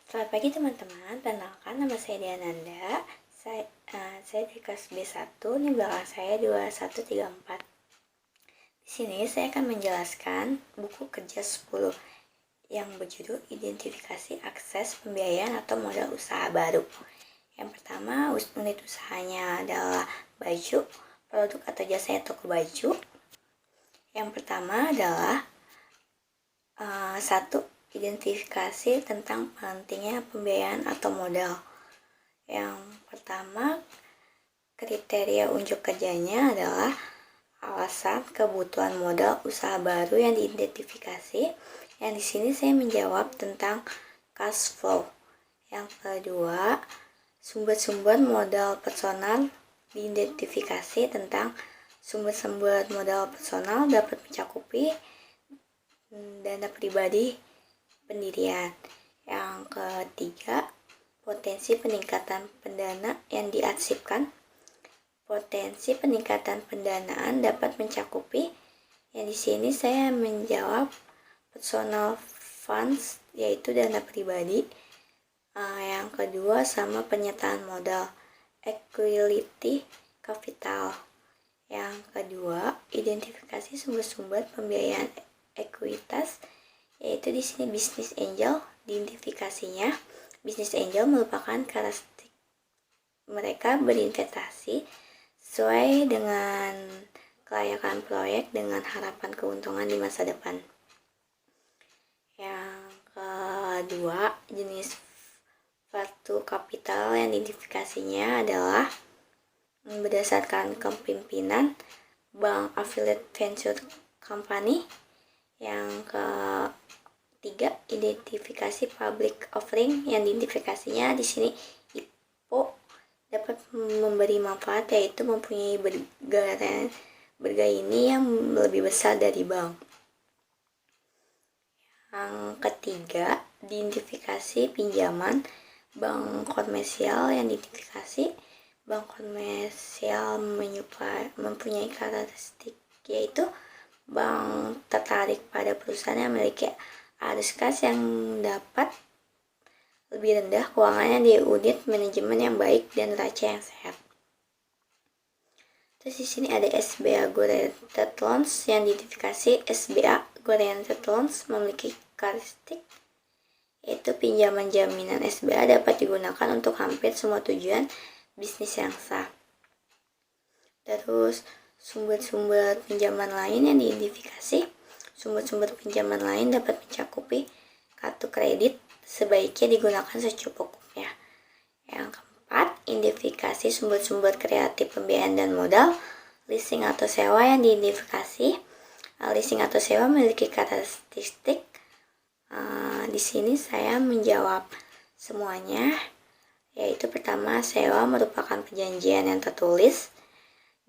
Selamat pagi teman-teman, perkenalkan nama saya Diananda. Saya di kelas B1, ini belakang saya 2134. Di sini saya akan menjelaskan buku kerja 10 yang berjudul Identifikasi Akses Pembiayaan atau Modal Usaha Baru. Yang pertama, unit usahanya adalah baju, produk atau jasanya toko baju. Yang pertama adalah satu, identifikasi tentang pentingnya pembiayaan atau modal. Yang pertama, kriteria unjuk kerjanya adalah alasan kebutuhan modal usaha baru yang diidentifikasi. Yang di sini saya menjawab tentang cash flow. Yang kedua, sumber-sumber modal personal diidentifikasi tentang sumber-sumber modal personal dapat mencakupi dana pribadi pendirian. Yang ketiga, potensi peningkatan pendana yang diarsipkan. Potensi peningkatan pendanaan dapat mencakupi, yang di sini saya menjawab personal funds, yaitu dana pribadi. Yang kedua sama penyertaan modal, equity capital. Yang kedua, identifikasi sumber-sumber pembiayaan ekuitas, yaitu di sini bisnis angel. Identifikasinya, bisnis angel merupakan karakteristik mereka berinvestasi sesuai dengan kelayakan proyek dengan harapan keuntungan di masa depan. Yang kedua, jenis value capital yang identifikasinya adalah berdasarkan kepemimpinan bank affiliate venture company. Yang ketiga, identifikasi public offering yang identifikasinya di sini IPO dapat memberi manfaat, yaitu mempunyai berga ini yang lebih besar dari bank. Yang ketiga, identifikasi pinjaman bank komersial yang identifikasi bank komersial mempunyai karakteristik, yaitu bank tertarik pada perusahaan yang memiliki arus kas yang dapat lebih rendah keuangannya di unit manajemen yang baik dan neraca yang sehat. Terus di sini ada SBA Guaranteed Loans yang identifikasi SBA Guaranteed Loans memiliki karakteristik, yaitu pinjaman jaminan SBA dapat digunakan untuk hampir semua tujuan bisnis yang sah. Terus sumber-sumber pinjaman lain yang diidentifikasi, sumber-sumber pinjaman lain dapat mencakupi kartu kredit, sebaiknya digunakan secukupnya. Yang keempat, identifikasi sumber-sumber kreatif pembiayaan dan modal, leasing atau sewa yang diidentifikasi. Leasing atau sewa memiliki karakteristik. Di sini saya menjawab semuanya, yaitu pertama, sewa merupakan perjanjian yang tertulis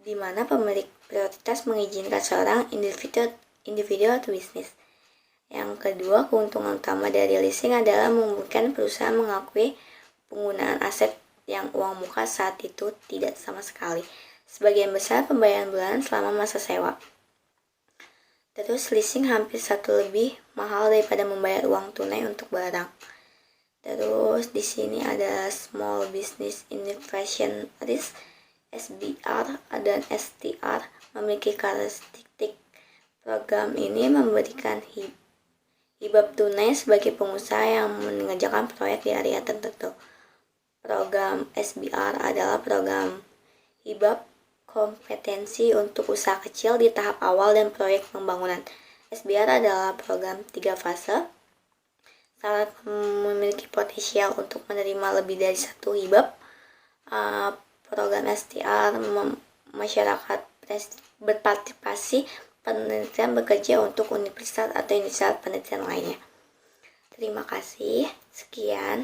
di mana pemilik prioritas mengizinkan seorang individu atau bisnis. Yang kedua, keuntungan utama dari leasing adalah memungkinkan perusahaan mengakui penggunaan aset yang uang muka saat itu tidak sama sekali. Sebagian besar pembayaran bulanan selama masa sewa. Terus leasing hampir satu lebih mahal daripada membayar uang tunai untuk barang. Terus di sini ada Small Business Innovation Risk SBR dan STR memiliki karakteristik. Program ini memberikan hibah tunai sebagai pengusaha yang mengerjakan proyek di area tertentu. Program SBR adalah program hibah kompetensi untuk usaha kecil di tahap awal dan proyek pembangunan. SBR adalah program 3 fase. Sangat memiliki potensial untuk menerima lebih dari satu hibah. Program STR masyarakat berpartisipasi penelitian bekerja untuk universitas atau inisial penelitian lainnya. Terima kasih. Sekian.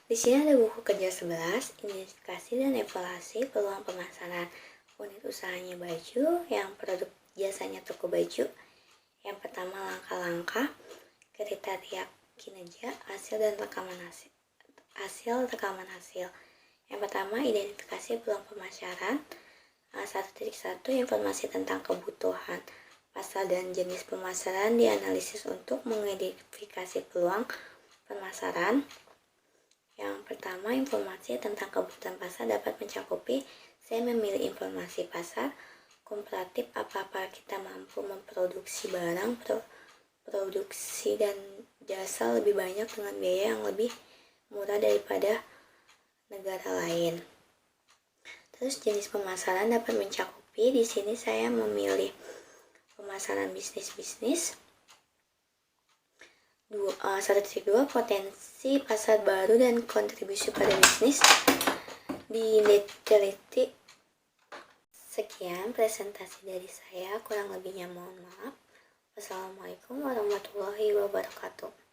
Di sini ada buku kerja 11, identifikasi dan evaluasi peluang pemasaran unit usahanya baju, yang produk jasanya toko baju. Yang pertama, langkah-langkah, kriteria kinerja, hasil dan rekaman hasil. Yang pertama, identifikasi peluang pemasaran. 1.1, informasi tentang kebutuhan pasar dan jenis pemasaran dianalisis untuk mengidentifikasi peluang pemasaran. Yang pertama, informasi tentang kebutuhan pasar dapat mencakupi saya memilih informasi pasar, komparatif apa kita mampu memproduksi barang, produksi dan jasa lebih banyak dengan biaya yang lebih murah daripada negara lain. Terus jenis pemasaran dapat mencakupi, di sini saya memilih pemasaran bisnis. 1.2 potensi pasar baru dan kontribusi pada bisnis diteliti. Sekian presentasi dari saya, kurang lebihnya mohon maaf. Wassalamualaikum warahmatullahi wabarakatuh.